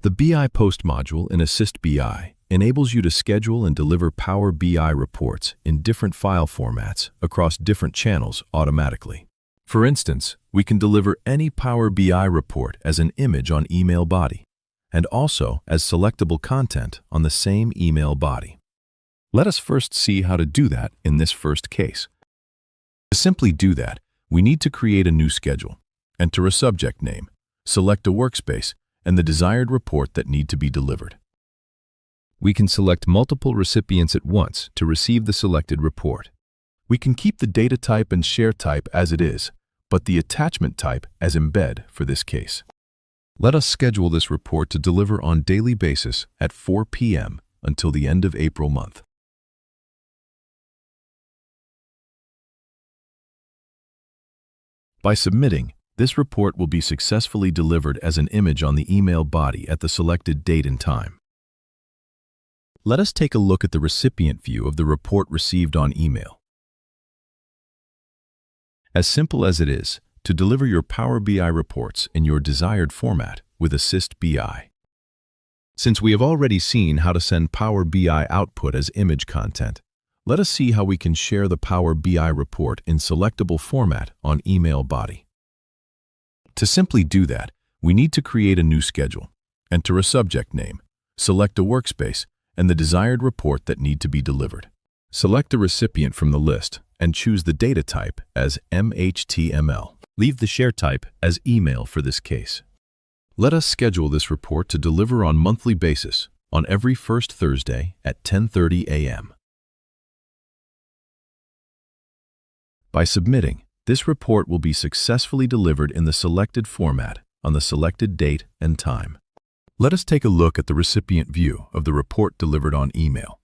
The BI Post module in Assist BI enables you to schedule and deliver Power BI reports in different file formats across different channels automatically. For instance, we can deliver any Power BI report as an image on email body, and also as selectable content on the same email body. Let us first see how to do that in this first case. To simply do that, we need to create a new schedule, enter a subject name, select a workspace, and the desired report that need to be delivered. We can select multiple recipients at once to receive the selected report. We can keep the data type and share type as it is, but the attachment type as embed for this case. Let us schedule this report to deliver on daily basis at 4 p.m. until the end of April month. By submitting, this report will be successfully delivered as an image on the email body at the selected date and time. Let us take a look at the recipient view of the report received on email. As simple as it is to deliver your Power BI reports in your desired format with Assist BI. Since we have already seen how to send Power BI output as image content, let us see how we can share the Power BI report in selectable format on email body. To simply do that, we need to create a new schedule, enter a subject name, select a workspace, and the desired report that need to be delivered. Select a recipient from the list and choose the data type as HTML. Leave the share type as email for this case. Let us schedule this report to deliver on monthly basis on every first Thursday at 10:30 a.m. By submitting, this report will be successfully delivered in the selected format on the selected date and time. Let us take a look at the recipient view of the report delivered on email.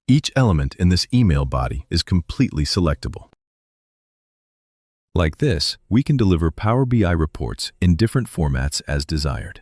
Each element in this email body is completely selectable. Like this, we can deliver Power BI reports in different formats as desired.